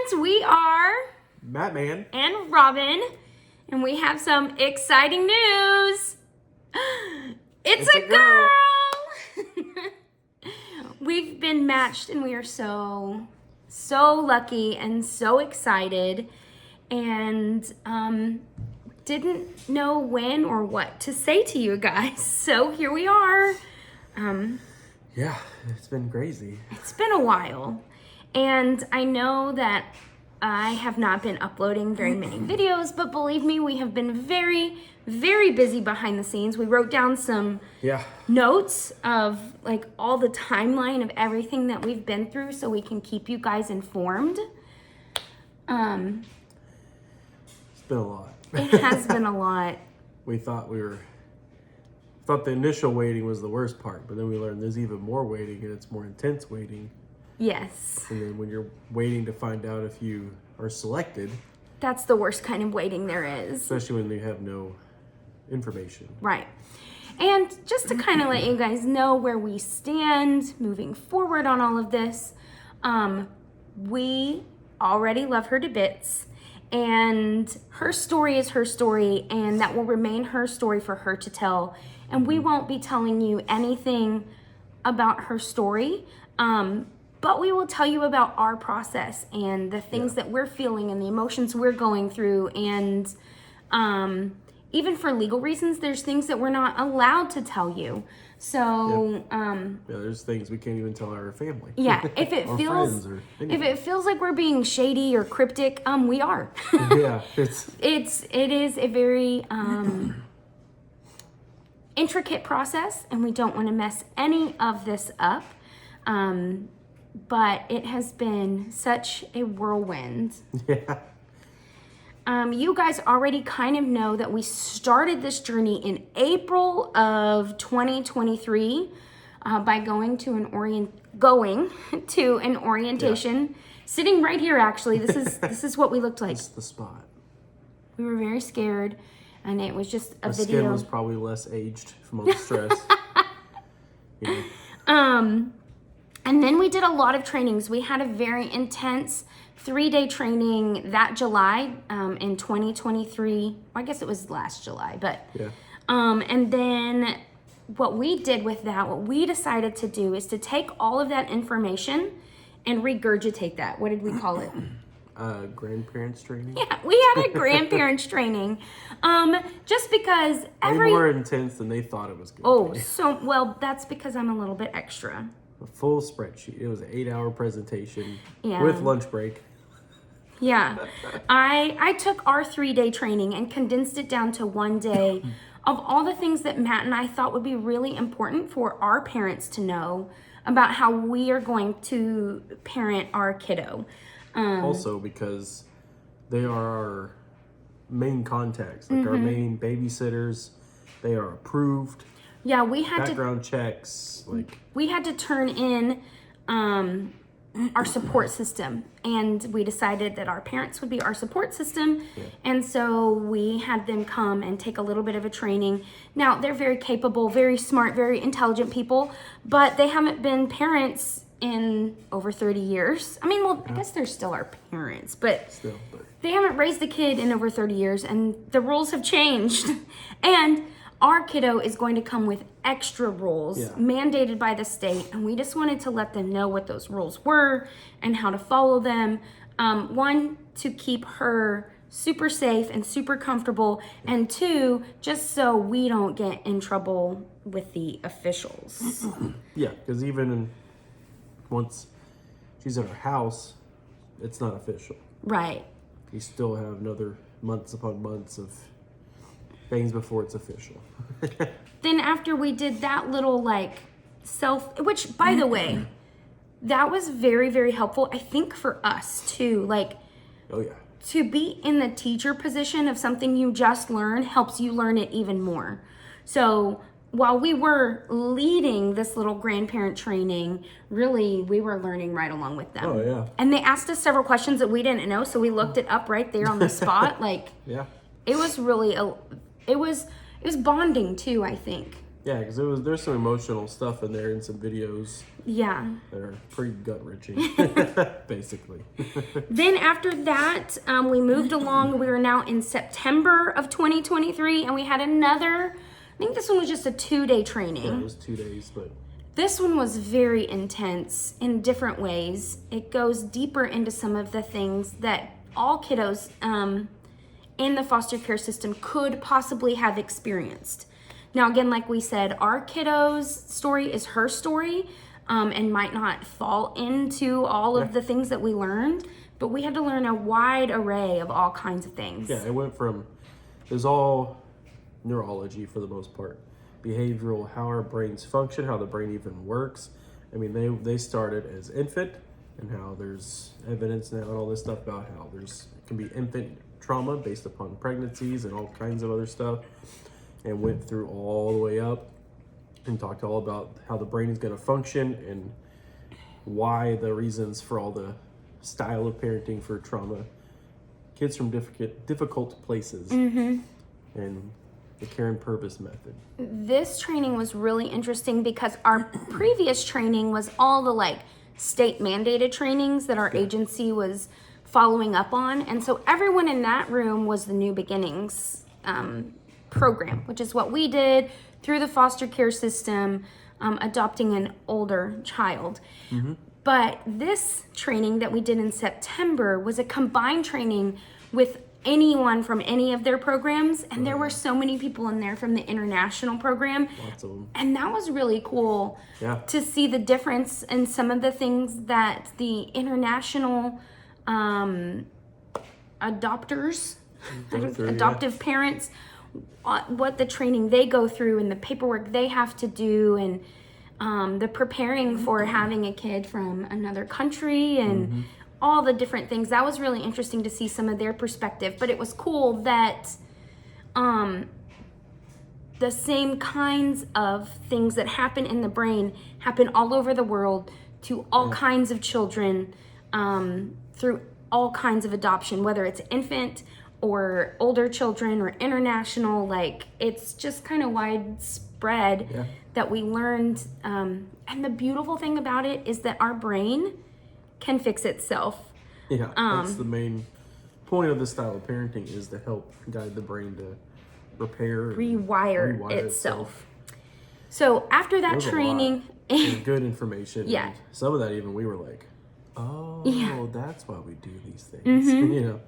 friends, we are Matt and Robynn, and we have some exciting news. It's a girl! We've been matched and we are so lucky and so excited, and didn't know when or what to say to you guys. So here we are. Yeah, it's been crazy. It's been a while. And I know that I have not been uploading very many videos, but believe me, we have been very, very busy behind the scenes. We wrote down some notes of like all the timeline of everything that we've been through so we can keep you guys informed. It's been a lot. It has been a lot. We thought the initial waiting was the worst part, but then we learned there's even more waiting, and it's more intense waiting. Yes. And then when you're waiting to find out if you are selected, that's the worst kind of waiting there is. Especially when you have no information. Right. And just to kind of let you guys know where we stand moving forward on all of this, we already love her to bits, and her story is her story, and that will remain her story for her to tell. And we won't be telling you anything about her story, but we will tell you about our process and the things that we're feeling and the emotions we're going through. And even for legal reasons, there's things that we're not allowed to tell you. So there's things we can't even tell our family. Yeah, if it feels like we're being shady or cryptic, we are. Yeah, it is a very intricate process, and we don't want to mess any of this up. But it has been such a whirlwind. Yeah. You guys already kind of know that we started this journey in April of 2023 by going to an orientation. Sitting right here, actually. This is what we looked like. This is the spot. We were very scared, and it was just a My video. skin was probably less aged from all the stress. And then we did a lot of trainings. We had a very intense 3-day training that July in 2023. Well, I guess it was last July, but and then what we did with that, what we decided to do is to take all of that information and regurgitate that. What did we call it? Grandparents training? Yeah, we had a grandparents training. Just because way more intense than they thought it was going to be. Well, that's because I'm a little bit extra. A full spreadsheet. It was an 8-hour presentation with lunch break. Yeah. I took our 3-day training and condensed it down to 1 day of all the things that Matt and I thought would be really important for our parents to know about how we are going to parent our kiddo. Also because they are our main contacts, like our main babysitters. They are approved. Yeah, we had background checks, we had to turn in our support system, and we decided that our parents would be our support system, and so we had them come and take a little bit of a training. Now, they're very capable, very smart, very intelligent people, but they haven't been parents in over 30 years. I mean, I guess they're still our parents, but they haven't raised a kid in over 30 years, and the rules have changed. And our kiddo is going to come with extra rules mandated by the state, and we just wanted to let them know what those rules were and how to follow them. One, to keep her super safe and super comfortable, and 2, just so we don't get in trouble with the officials. Yeah, because even once she's at her house, it's not official. Right. You still have another months upon months of things before it's official. Then after we did that little which by the way, that was very, very helpful, I think, for us too. To be in the teacher position of something you just learned helps you learn it even more. So while we were leading this little grandparent training, really we were learning right along with them. Oh yeah. And they asked us several questions that we didn't know, so we looked it up right there on the spot. It was really it was bonding too, I think. Yeah, because there's some emotional stuff in there and some videos Yeah. that are pretty gut-wrenching, basically. Then after that, we moved along. We were now in September of 2023, and we had another, I think this one was just a 2-day training. Yeah, it was 2 days, but This one was very intense in different ways. It goes deeper into some of the things that all kiddos in the foster care system could possibly have experienced. Now, again, like we said, our kiddo's story is her story and might not fall into all of the things that we learned, but we had to learn a wide array of all kinds of things. yeah, it was all neurology for the most part. Behavioral, how our brains function, how the brain even works. I mean, they started as infant, and how there's evidence now and all this stuff about how can be infant trauma based upon pregnancies and all kinds of other stuff, and went through all the way up and talked all about how the brain is going to function and why the reasons for all the style of parenting for trauma, kids from difficult places, and the care and purpose method. This training was really interesting because our previous training was all the like state mandated trainings that our agency was following up on. And so everyone in that room was the New Beginnings program, which is what we did through the foster care system, adopting an older child. But this training that we did in September was a combined training with anyone from any of their programs, and there were so many people in there from the international program. Lots of them. And that was really cool to see the difference in some of the things that the international adopters, adoptive parents, what the training they go through and the paperwork they have to do, and the preparing for having a kid from another country and all the different things. That was really interesting to see some of their perspective, but it was cool that the same kinds of things that happen in the brain happen all over the world to all kinds of children through all kinds of adoption, whether it's infant or older children or international. Like, it's just kind of widespread that we learned. And the beautiful thing about it is that our brain can fix itself. Yeah, that's the main point of this style of parenting, is to help guide the brain to repair, rewire itself. So after that training, and good information. Yeah. And some of that even we were like, oh, that's why we do these things. You know,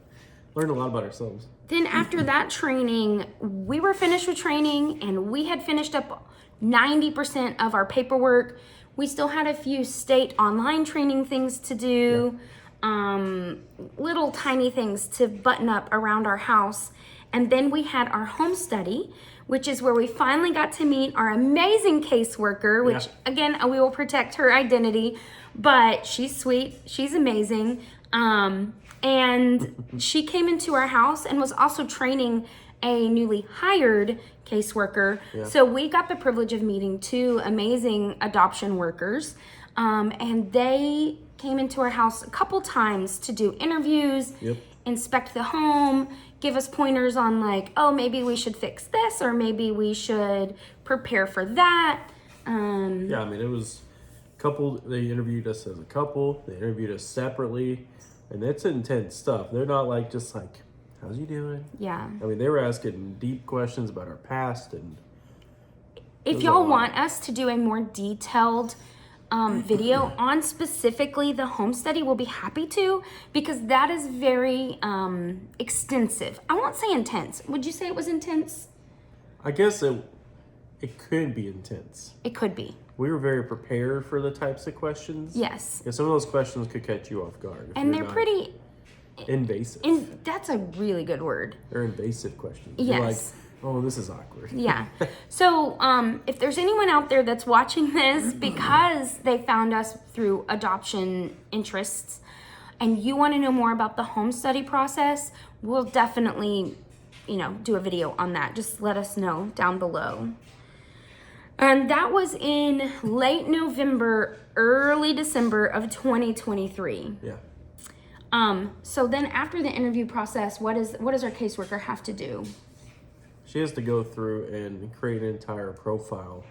learned a lot about ourselves. Then after that training, we were finished with training, and we had finished up 90% of our paperwork. We still had a few state online training things to do, little tiny things to button up around our house. And then we had our home study, which is where we finally got to meet our amazing caseworker, which again, we will protect her identity, but she's sweet, she's amazing. And she came into our house and was also training a newly hired caseworker. So we got the privilege of meeting 2 amazing adoption workers, and they came into our house a couple times to do interviews, inspect the home, give us pointers on like, oh, maybe we should fix this, or maybe we should prepare for that. Yeah, I mean, it was a couple. They interviewed us as a couple. They interviewed us separately, and it's intense stuff. They're not like just like, how's you doing? Yeah. I mean, they were asking deep questions about our past, and if y'all want us to do a more detailed video on specifically the home study, we'll be happy to, because that is very extensive. I won't say intense. Would you say it was intense? I guess it could be intense. It could be. We were very prepared for the types of questions. Yes. Yeah, some of those questions could catch you off guard. And they're pretty invasive. And that's a really good word. They're invasive questions. Yes. You're like, oh, this is awkward. Yeah. So if there's anyone out there that's watching this because they found us through adoption interests and you want to know more about the home study process, we'll definitely, do a video on that. Just let us know down below. And that was in late November, early December of 2023. Yeah. So then after the interview process, what does our caseworker have to do? she has to go through and create an entire profile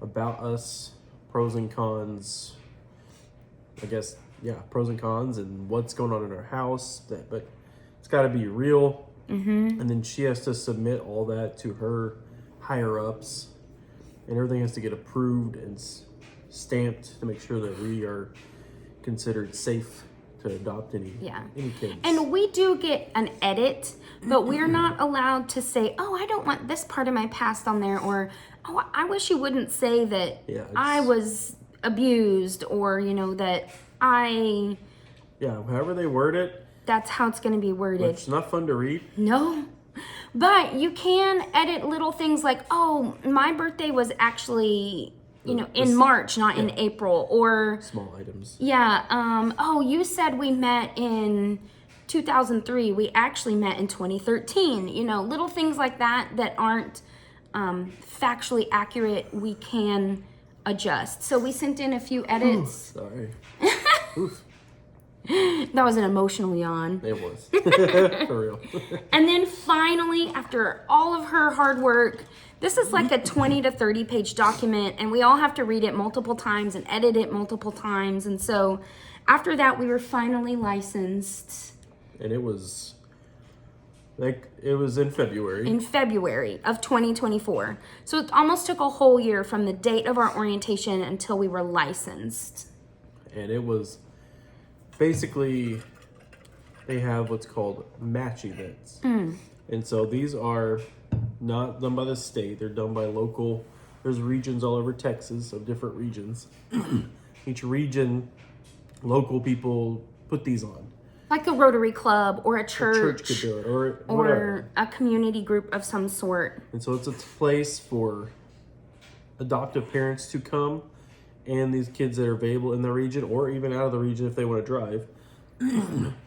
about us, pros and cons, I guess, pros and cons and what's going on in our house. But it's got to be real. Mm-hmm. And then she has to submit all that to her higher ups, and everything has to get approved and stamped to make sure that we are considered safe to adopt any kids. And we do get an edit, but we're not allowed to say, oh, I don't want this part of my past on there, or, oh, I wish you wouldn't say that I was abused, or, that I... Yeah, however they word it. That's how it's going to be worded. It's not fun to read. No. But you can edit little things like, oh, my birthday was actually... in March, not in April, or small items. Yeah. Oh, you said we met in 2003. We actually met in 2013. Little things like that aren't factually accurate. We can adjust. So we sent in a few edits. Sorry. Oof. That was an emotional yawn. It was. For real. And then finally, after all of her hard work, this is like a 20 to 30 page document, and we all have to read it multiple times and edit it multiple times. And so after that, we were finally licensed. And it was in February. In February of 2024. So it almost took a whole year from the date of our orientation until we were licensed. And it was basically, they have what's called match events. And so these are not done by the state. They're done by local. There's regions all over Texas of different regions. Each region, local people put these on. Like a Rotary Club or a church. A church could do it, or whatever. A community group of some sort. And so it's a place for adoptive parents to come, and these kids that are available in the region or even out of the region if they want to drive,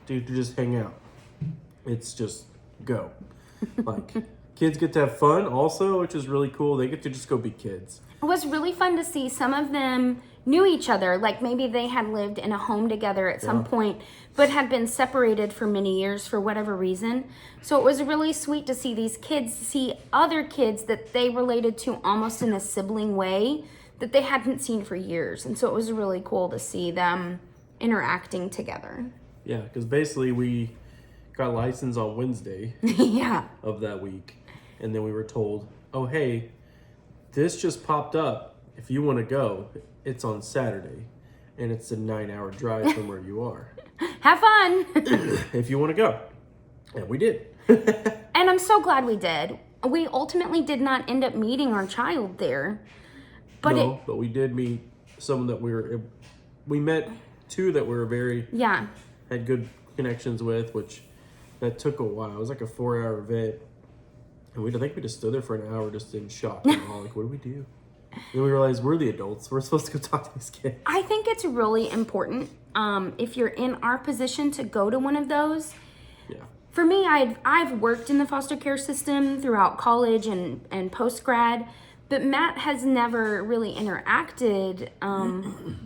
to just hang out. It's just go. Like, kids get to have fun also, which is really cool. They get to just go be kids. It was really fun to see some of them knew each other. Like maybe they had lived in a home together at some point, but had been separated for many years for whatever reason. So it was really sweet to see these kids see other kids that they related to almost in a sibling way that they hadn't seen for years. And so it was really cool to see them interacting together. Yeah, because basically we got licensed on Wednesday of that week. And then we were told, oh, hey, this just popped up. If you want to go, it's on Saturday. And it's a 9-hour drive from where you are. Have fun. If you want to go. And we did. And I'm so glad we did. We ultimately did not end up meeting our child there. But but we did meet someone that we met two that we were had good connections with, which that took a while. It was like a 4-hour event. And I think we just stood there for an hour just in shock. And all like, what do we do? And then we realized we're the adults. We're supposed to go talk to these kids. I think it's really important if you're in our position to go to one of those. Yeah. For me, I've worked in the foster care system throughout college and post-grad, but Matt has never really interacted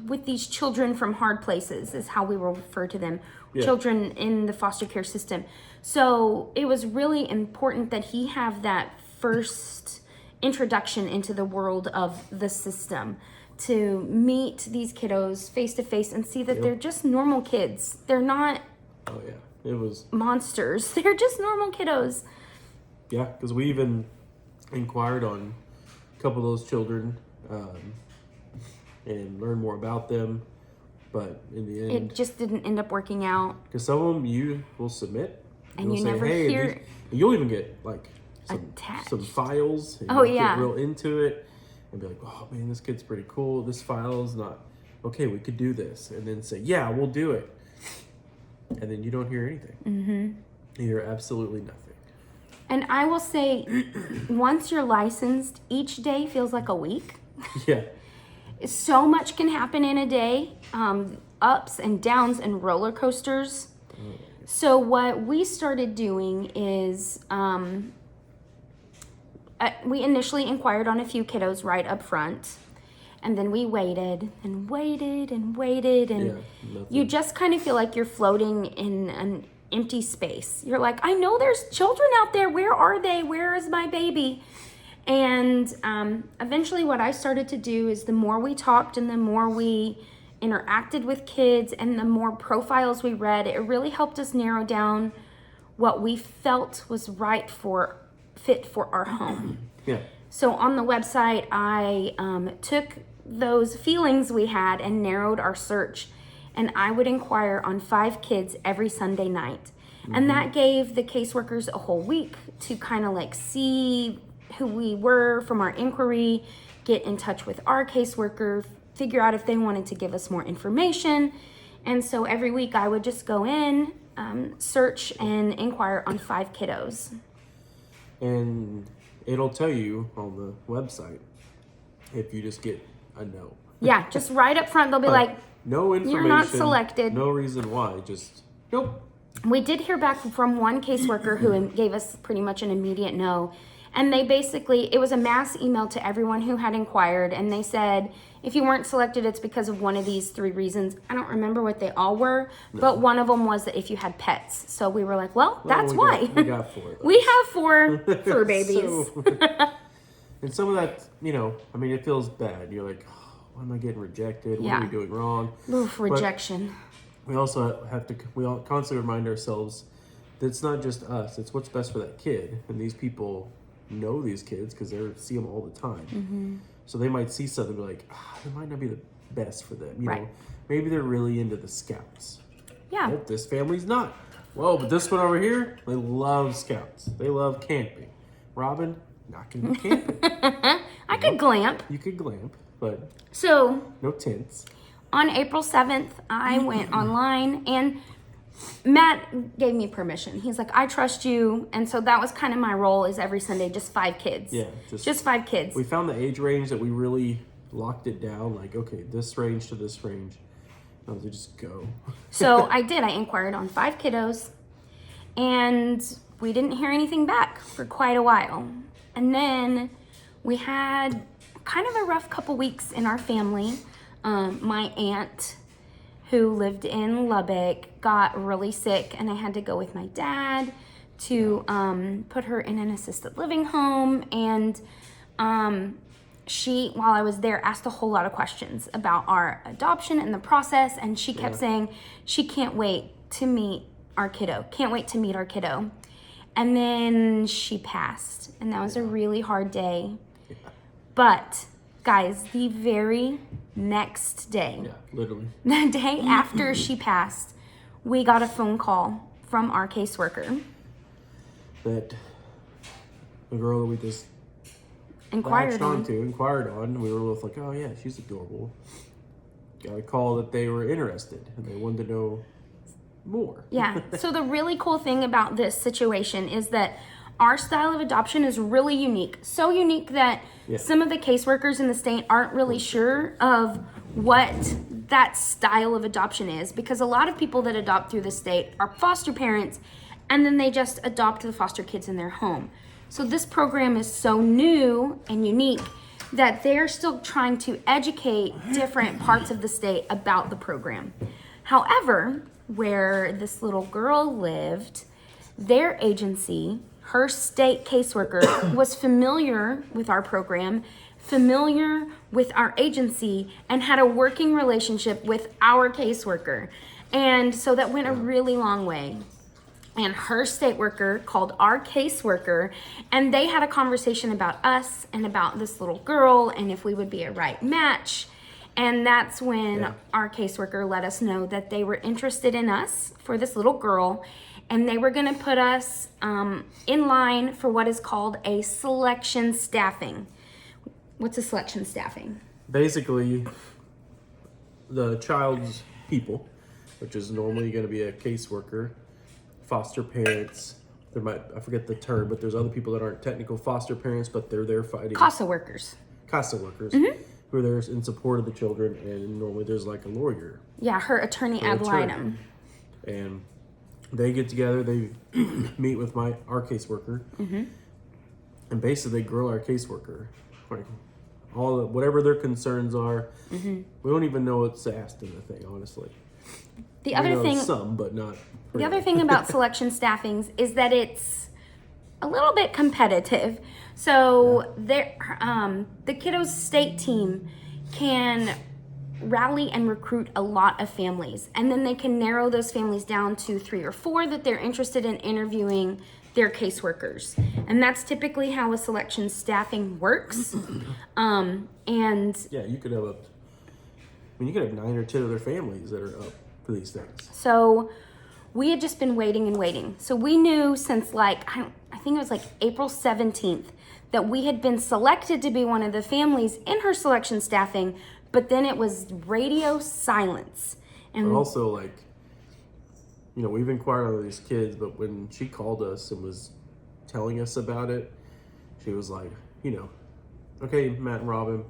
with these children from hard places, is how we will refer to them, children in the foster care system. So it was really important that he have that first introduction into the world of the system, to meet these kiddos face to face and see that they're just normal kids. They're not it was monsters. They're just normal kiddos. Yeah, because we even inquired on a couple of those children and learned more about them. But in the end, it just didn't end up working out. Because some of them you will submit. And you never hear. You'll even get like some files. And you'll get real into it and be like, oh man, this kid's pretty cool. This file's not okay. We could do this, and then say, yeah, we'll do it. And then you don't hear anything. You hear absolutely nothing. And I will say, once you're licensed, each day feels like a week. Yeah. So much can happen in a day, ups and downs and roller coasters. So what we started doing is we initially inquired on a few kiddos right up front. And then we waited and waited and waited. And you just kind of feel like you're floating in empty space. You're like, I know there's children out there. Where are they? Where is my baby? And eventually what I started to do is the more we talked and the more we interacted with kids and the more profiles we read, it really helped us narrow down what we felt was fit for our home. Yeah. So on the website, I took those feelings we had and narrowed our search. And I would inquire on 5 kids every Sunday night. And that gave the caseworkers a whole week to kind of like see who we were from our inquiry, get in touch with our caseworker, figure out if they wanted to give us more information. And so every week I would just go in, search and inquire on 5 kiddos. And it'll tell you on the website if you just get a no. Yeah, just right up front, they'll be like, no information. you're not selected. No reason why. Just nope. We did hear back from one caseworker who gave us pretty much an immediate no. And they basically, it was a mass email to everyone who had inquired. And they said, if you weren't selected, it's because of one of these 3 reasons. I don't remember what they all were, but one of them was that if you had pets. So we were like, well, that's why. We got 4. We have 4 fur babies. And some of that, I mean, it feels bad. You're like, oh, why am I getting rejected? What are we doing wrong? Oof, rejection. But we also we all constantly remind ourselves that it's not just us, it's what's best for that kid. And these people know these kids because they see them all the time. Mm-hmm. So they might see something and be like, it might not be the best for them. You Right. know, maybe they're really into the scouts. Yeah. Nope, this family's not. Whoa, but this one over here, they love scouts. They love camping. Robyn, not gonna be camping. I could glamp. You could glamp, but So no tents. on April 7th, I went online and Matt gave me permission. He's like, I trust you. And so that was kind of my role is every Sunday, just 5 kids. Yeah. Just 5 kids. We found the age range that we really locked it down. Like, okay, this range to this range. I was like, just go. So I did. I inquired on 5 kiddos and we didn't hear anything back for quite a while. And then we had kind of a rough couple weeks in our family. My aunt, who lived in Lubbock, got really sick, and I had to go with my dad to put her in an assisted living home. And she, while I was there, asked a whole lot of questions about our adoption and the process. And she kept saying she can't wait to meet our kiddo. Can't wait to meet our kiddo. And then she passed, and that was a really hard day. Yeah. But guys, the very next day, Literally. the day after she passed, we got a phone call from our caseworker. That the girl that we just Inquired on. inquired on, we were both like, oh yeah, she's adorable. Got a call that they were interested and they wanted to know more. Yeah. So the really cool thing about this situation is that our style of adoption is really unique. So unique that some of the caseworkers in the state aren't really sure of what that style of adoption is, because a lot of people that adopt through the state are foster parents and then they just adopt the foster kids in their home. So this program is so new and unique that they're still trying to educate different parts of the state about the program. However, where this little girl lived, their agency, her state caseworker, was familiar with our program, familiar with our agency, and had a working relationship with our caseworker. And so that went a really long way. And her state worker called our caseworker, and they had a conversation about us and about this little girl and if we would be a right match. And that's when our caseworker let us know that they were interested in us for this little girl, and they were going to put us in line for what is called a selection staffing. What's a selection staffing? Basically, the child's people, which is normally going to be a caseworker, foster parents. There might, I forget the term, but there's other people that aren't technical foster parents, but they're there fighting. CASA workers. CASA workers. Mm-hmm. Who are there in support of the children, and normally there's like a lawyer. Yeah, her attorney ad litem. And they get together, they meet with our caseworker, and basically they grill our caseworker. Like whatever their concerns are, we don't even know what's asked in the thing, honestly. The other thing, some, but not. the other thing about selection staffings is that it's a little bit competitive. So the kiddos state team can rally and recruit a lot of families, and then they can narrow those families down to 3 or 4 that they're interested in interviewing their caseworkers, and that's typically how a selection staffing works. And yeah, you could have you could have 9 or 10 other families that are up for these things. So we had just been waiting and waiting. So we knew since I think it was like April 17th that we had been selected to be one of the families in her selection staffing, but then it was radio silence. And But also, we've inquired on these kids, but when she called us and was telling us about it, she was like, okay, Matt and Robynn,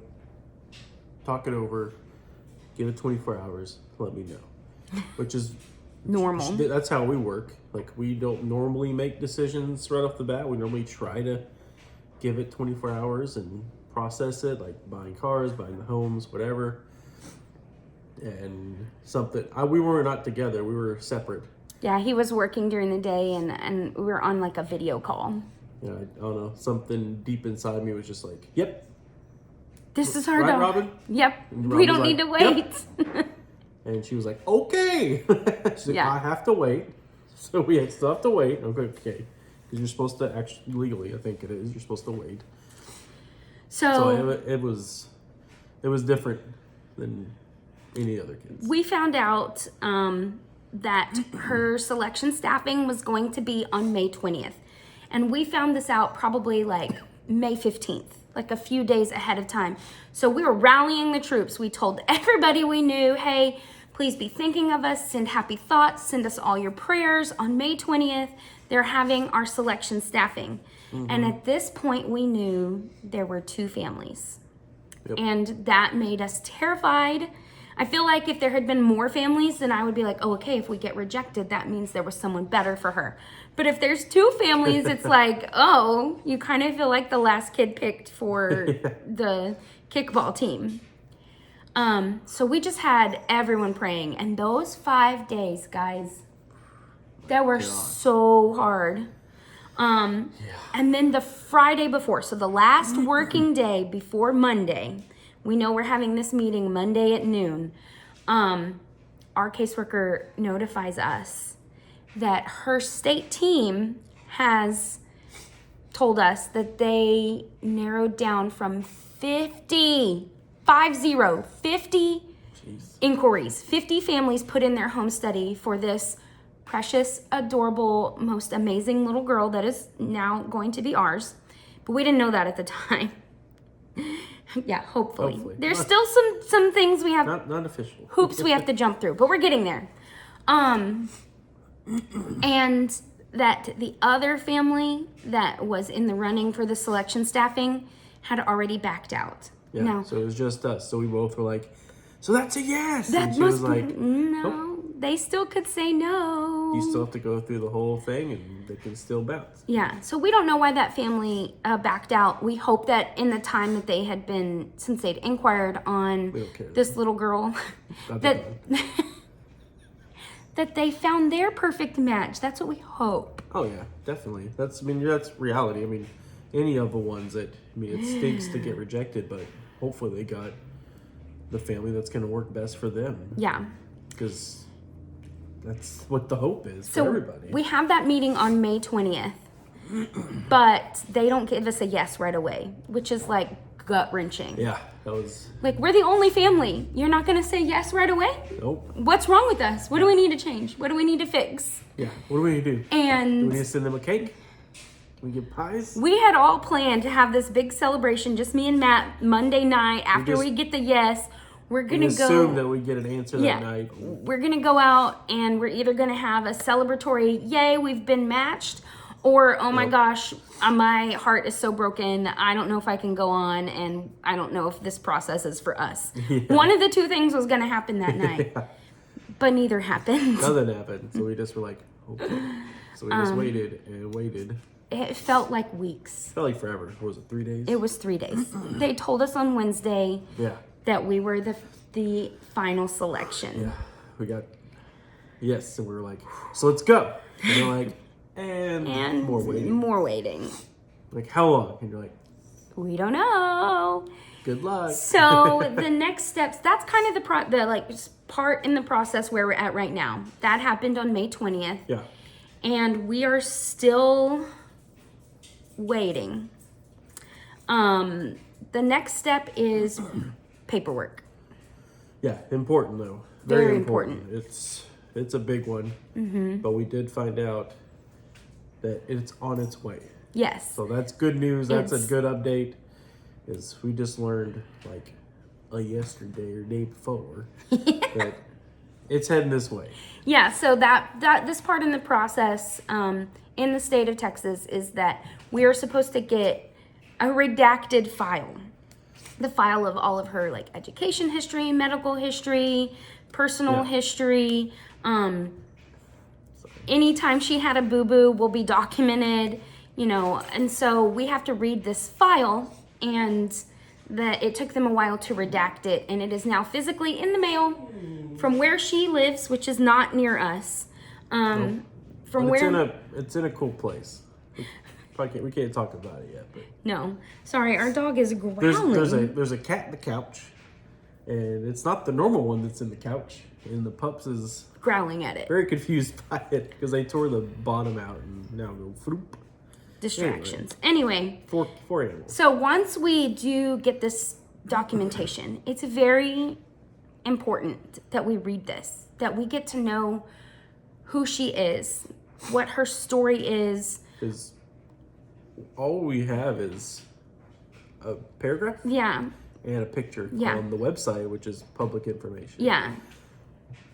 talk it over, give it 24 hours, let me know. Which is normal. That's how we work. We don't normally make decisions right off the bat. We normally try to give it 24 hours and process it, like buying cars, buying the homes, whatever. And we were not together, we were separate. Yeah, he was working during the day and we were on a video call. I don't know, something deep inside me was just like, yep. This is our right, dog. Robynn? Yep. And We Robyn's don't like, need to wait. Yep. And she was like, okay. She's like, Yeah. I have to wait. So we still have to wait. Okay. Because you're supposed to actually, legally, I think it is, you're supposed to wait. So it was different than any other kids. We found out that her selection staffing was going to be on May 20th. And we found this out probably May 15th, a few days ahead of time. So we were rallying the troops. We told everybody we knew, hey, please be thinking of us, send happy thoughts, send us all your prayers. On May 20th, they're having our selection staffing. Mm-hmm. And at this point, we knew there were 2 families. Yep. And that made us terrified. I feel like if there had been more families, then I would be like, oh, okay, if we get rejected, that means there was someone better for her. But if there's 2 families, it's oh, you kind of feel like the last kid picked for the kickball team. So we just had everyone praying. And those 5 days, guys, that were so hard. And then the Friday before, so the last working day before Monday, we know we're having this meeting Monday at noon. Our caseworker notifies us that her state team has told us that they narrowed down from 50 inquiries, 50 families put in their home study for this precious, adorable, most amazing little girl that is now going to be ours. But we didn't know that at the time. Yeah, hopefully. There's still some things we have. Not official. Hoops we have to jump through, but we're getting there. And that the other family that was in the running for the selection staffing had already backed out. Yeah, No. so it was just us. So we both were like, so that's a yes. That and she must was like, no. nope. They still could say no. You still have to go through the whole thing and they can still bounce. Yeah, so we don't know why that family backed out. We hope that in the time that they had been, since they'd inquired on this little girl, that that they found their perfect match. That's what we hope. Oh yeah, definitely. That's reality. Any of the ones that, it stinks to get rejected, but hopefully they got the family that's going to work best for them. Yeah. Because that's what the hope is for everybody. We have that meeting on May 20th, but they don't give us a yes right away, which is gut-wrenching. Yeah, that was... we're the only family. You're not going to say yes right away? Nope. What's wrong with us? What do we need to change? What do we need to fix? Yeah, what do we need to do? And do we need to send them a cake? We get pies? We had all planned to have this big celebration, just me and Matt, Monday night after we get the yes. We're gonna go. Assume that we get an answer that night. We're gonna go out and we're either gonna have a celebratory, yay, we've been matched, or oh my gosh, my heart is so broken. I don't know if I can go on, and I don't know if this process is for us. Yeah. One of the 2 things was gonna happen that night, but neither happened. Nothing happened, so we just were like, okay. So we just waited and waited. It felt like weeks. It felt like forever. What was it, 3 days? It was 3 days. They told us on Wednesday that we were the final selection. Yeah, we got Yes, and we were like, so let's go. And they're like, and more waiting. More waiting. Like, how long? And you're like, We don't know. good luck. So the next steps, that's kind of the part in the process where we're at right now. That happened on May 20th. Yeah. And we are still waiting. The next step is paperwork. Yeah, important though. Very important. It's a big one. Mm-hmm. But we did find out that it's on its way. Yes. So that's good news. That's a good update. Is we just learned like yesterday or day before that it's heading this way. Yeah. So that this part in the process in the state of Texas is that we are supposed to get a redacted file, the file of all of her like education history, medical history, personal history. Anytime she had a boo-boo will be documented, you know, and so we have to read this file, and that it took them a while to redact it, and it is now physically in the mail from where she lives, which is not near us. From But where it's in a cool place. We can't talk about it yet. But no, sorry, our dog is growling. there's a cat in the couch, and it's not the normal one that's in the couch. And the pups is growling at it. very confused by it because they tore the bottom out and now go floop. Distractions. Anyway, four animals. so once we do get this documentation, it's very important that we read this, that we get to know who she is, what her story is. Because all we have is a paragraph Yeah, and a picture Yeah. on the website, which is public information. yeah,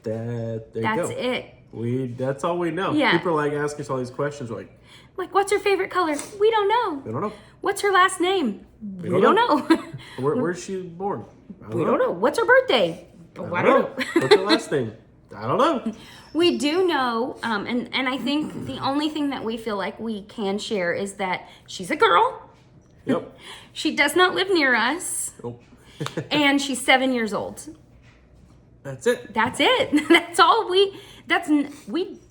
There you that's go. it. That's all we know. Yeah. People are like asking us all these questions. We're like, Like, what's her favorite color? We don't know. I don't know. What's her last name? We don't don't know. Where's she born? I We don't know. What's her birthday? I don't know. What's her last name? I don't know. We do know, and I think the only thing that we feel like we can share is that she's a girl. Yep. She does not live near us, Nope. and she's 7 years old. That's it. That's it. That's all we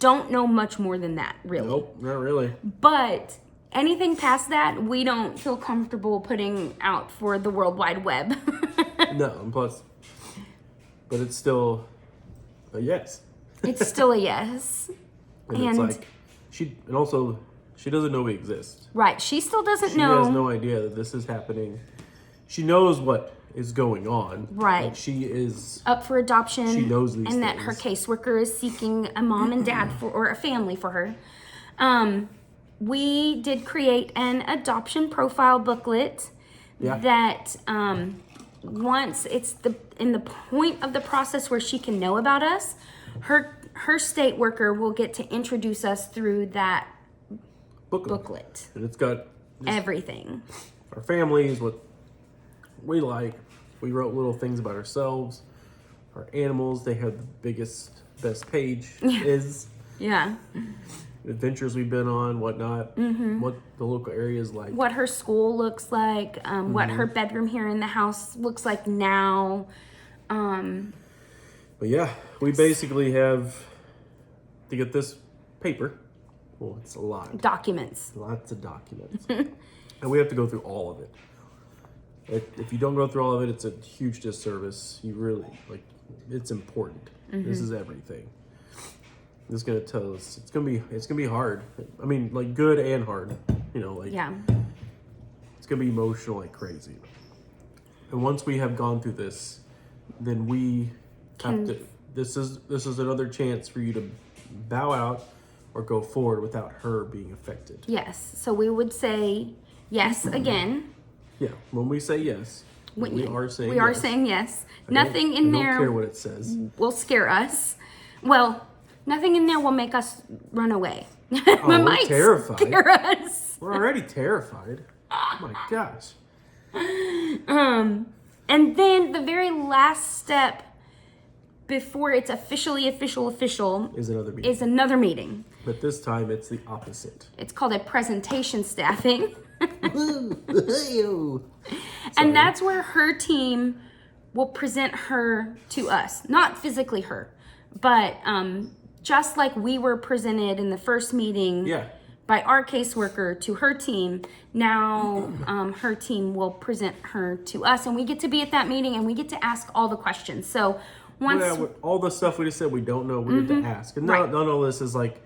don't know much more than that, really. Nope, not really. But anything past that, we don't feel comfortable putting out for the World Wide Web. No, and plus, but it's still a yes. It's still a yes. And it's like she doesn't know we exist. Right. She still doesn't She know. has no idea that this is happening. She knows what is going on. Right. Like she is Up for adoption. She knows these and that her things. caseworker is seeking a mom and dad or a family for her. We did create an adoption profile booklet that once it's in the point of the process where she can know about us, her state worker will get to introduce us through that booklet. And it's got Everything. our families, what we like. We wrote little things about ourselves, our animals. They have the best page is Yeah. adventures we've been on, whatnot, what the local area is like. What her school looks like, what her bedroom here in the house looks like now. But yeah, we basically have to get this paper. Well, it's a lot. Documents. Lots of documents. And we have to go through all of it. If you don't go through all of it, it's a huge disservice. You really, it's important. This is everything. It's gonna tell us. It's gonna be hard. I mean, like good and hard. Yeah. It's gonna be emotional like crazy. And once we have gone through this, then we have to. This is another chance for you to bow out or go forward without her being affected. Yes. So we would say yes again. Yeah. When we say yes, we are saying We are yes. saying yes. I Nothing in don't there care what it says. will scare us. Well, nothing in there will make us run away. Oh, we're terrified. Scare us. We're already terrified. Oh my gosh. And then the very last step before it's officially official Is another meeting. is another meeting. But this time it's the opposite. It's called a presentation staffing. Sorry. And that's where her team will present her to us. Not physically her, but just like we were presented in the first meeting by our caseworker to her team, now her team will present her to us, and we get to be at that meeting and we get to ask all the questions. So once all the stuff we just said we don't know, we get to ask. And not all this is like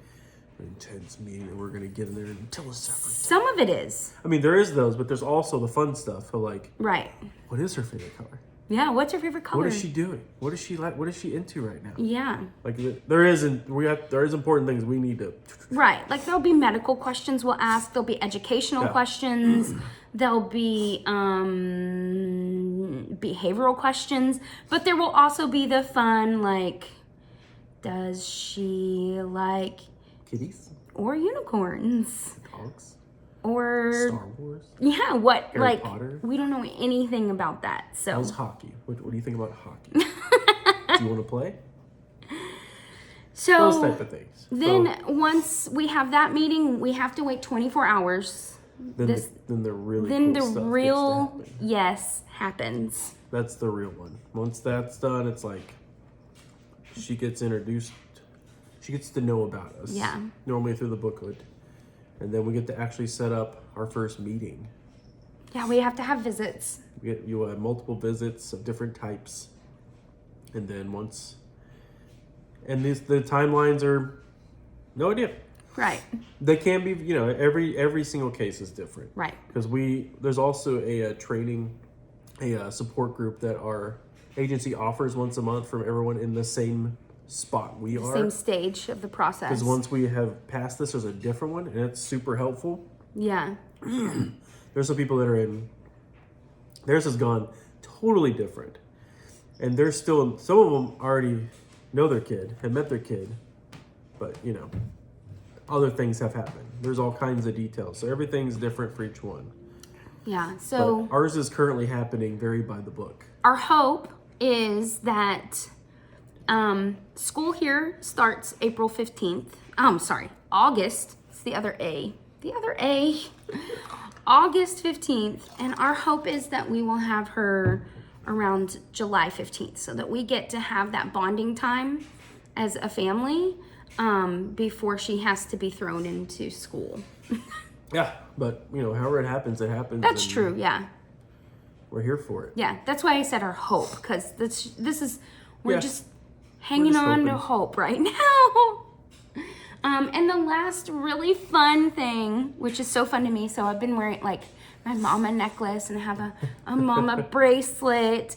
an intense meeting that we're going to get in there and tell us everything. Some of it is. I mean, there is those, but there's also the fun stuff of like, what is her favorite color? Yeah, what's her favorite color? What is she doing? What is she like? What is she into right now? Yeah. Like there is important things we need to. Right. Like there'll be medical questions we'll ask. There'll be educational questions. There'll be behavioral questions. But there will also be the fun, like, does she like kitties? Or unicorns? Dogs? Or Star Wars? Yeah, what Harry Potter? We don't know anything about that. So how's hockey? What do you think about hockey? Do you want to play? So those type of things. Then once we have that meeting, we have to wait 24 hours. Then the real happens. That's the real one. Once that's done, it's like she gets introduced. She gets to know about us. Yeah. Normally through the booklet. And then we get to actually set up our first meeting. Yeah, we have to have visits. You have multiple visits of different types. And then the timelines are no idea. Right. They can be, every single case is different. Right. Because there's also a support group that our agency offers once a month from everyone in the same spot we are. Same stage of the process. Because once we have passed this, there's a different one, and it's super helpful. Yeah. There's some people that are in, theirs has gone totally different. And there's still, some of them already know their kid, have met their kid, but, other things have happened. There's all kinds of details. So everything's different for each one. Yeah, so. But ours is currently happening very by the book. Our hope is that school here starts April 15th. August. It's the other A. August 15th. And our hope is that we will have her around July 15th so that we get to have that bonding time as a family before she has to be thrown into school. Yeah, but, however it happens, it happens. That's true, yeah. We're here for it. Yeah, that's why I said our hope, because we're just hanging on to hope right now. And the last really fun thing, which is so fun to me, so I've been wearing like my mama necklace and I have a mama bracelet.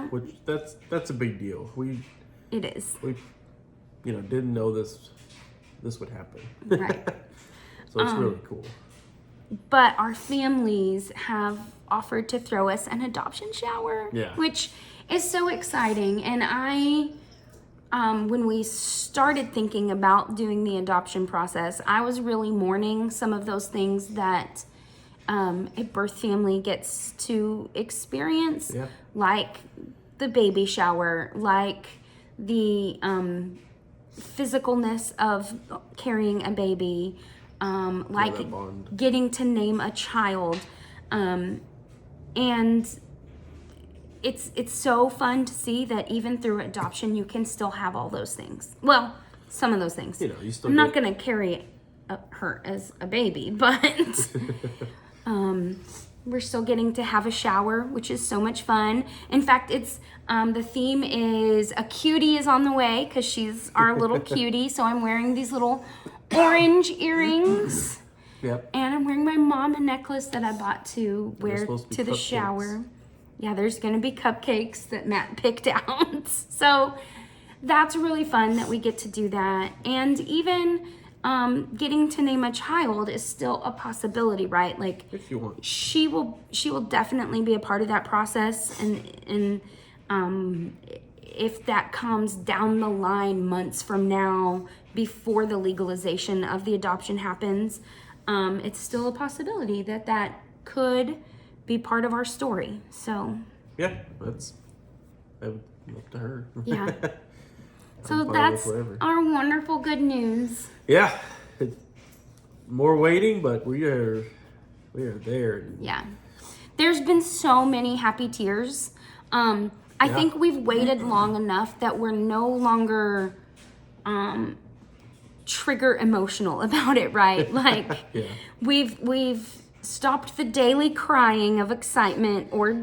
Which that's a big deal. It is. We didn't know this would happen. Right. So it's really cool. But our families have offered to throw us an adoption shower, which is so exciting. And when we started thinking about doing the adoption process, I was really mourning some of those things that a birth family gets to experience, like the baby shower, like the physicalness of carrying a baby, like getting to name a child. And it's so fun to see that even through adoption, you can still have all those things. Well, some of those things. You still I'm not going to carry her as a baby, but we're still getting to have a shower, which is so much fun. In fact, it's the theme is a cutie is on the way because she's our little cutie. So I'm wearing these little orange earrings. Yep. And I'm wearing my mama necklace that I bought to wear to the shower. Yeah, there's going to be cupcakes that Matt picked out. So that's really fun that we get to do that. And even getting to name a child is still a possibility, right? Like, if you want, she will definitely be a part of that process. And if that comes down the line months from now, before the legalization of the adoption happens, it's still a possibility that could be part of our story. So I would look to her. Yeah. So that's our wonderful good news. Yeah. More waiting, but we are there. Yeah. There's been so many happy tears. I think we've waited long enough that we're no longer trigger emotional about it, right? Like Yeah. we've stopped the daily crying of excitement or,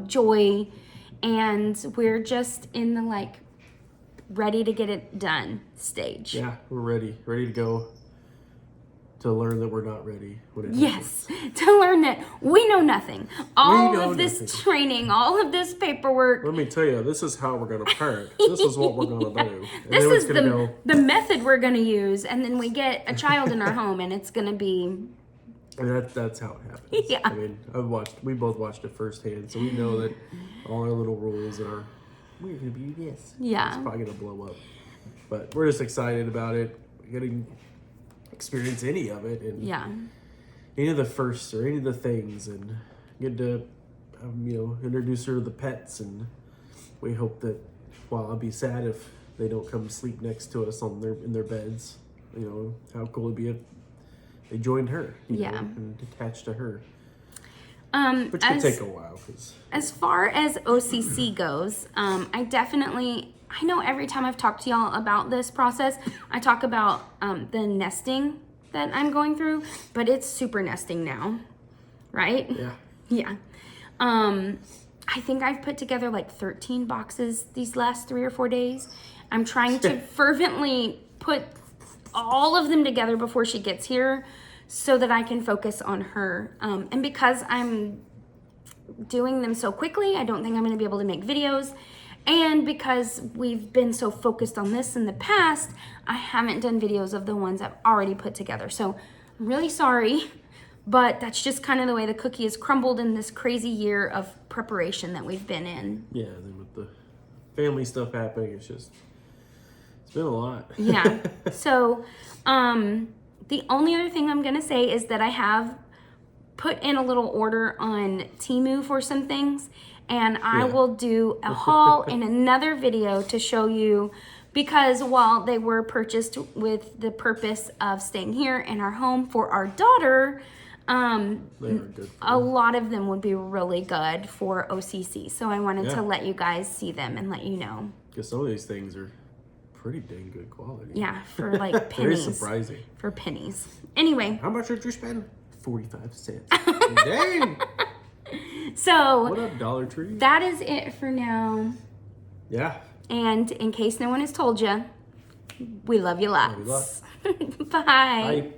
joy, and we're just in the like ready to get it done stage. Yeah, we're ready to go, to learn that we're not ready when it Yes, happens. to learn that we know nothing. All know of this nothing. training, all of this paperwork. Let me tell you, this is how we're gonna parent. This is what we're gonna do. And This then it's is gonna go. the method we're going to use, and then we get a child in our home, and it's going to be. And that's how it happens. Yeah. I mean, we both watched it firsthand, so we know that all our little rules are, we're gonna be this. Yeah. It's probably gonna blow up. But we're just excited about it, getting experience any of it, and Yeah. any of the firsts or any of the things, and get to introduce her to the pets. And we hope that, while I'll be sad if they don't come sleep next to us in their beds, how cool it'd be if they joined her, Yeah. and attached to her. Which As, could take a while, because as far as OCC goes, I know every time I've talked to y'all about this process, I talk about the nesting that I'm going through, but it's super nesting now, right? yeah, Yeah. I think I've put together like 13 boxes these last 3 or 4 days. I'm trying to fervently put all of them together before she gets here so that I can focus on her. And because I'm doing them so quickly, I don't think I'm going to be able to make videos. And because we've been so focused on this in the past, I haven't done videos of the ones I've already put together. So I'm really sorry, but that's just kind of the way the cookie has crumbled in this crazy year of preparation that we've been in. yeah. And then with the family stuff happening, it's been a lot. Yeah. So, the only other thing I'm going to say is that I have put in a little order on Temu for some things, and I will do a haul in another video to show you, because while they were purchased with the purpose of staying here in our home for our daughter, They are good. a lot of them would be really good for OCC. So I wanted to Yeah. let you guys see them and let you know. Because some of these things are pretty dang good quality. Yeah, for like Very pennies. surprising. For pennies. Anyway, How much did you spend? 45 cents. Dang. so What up, Dollar Tree? that is it for now. Yeah. And in case no one has told you, we love you lots. Love you lots. Bye. Bye.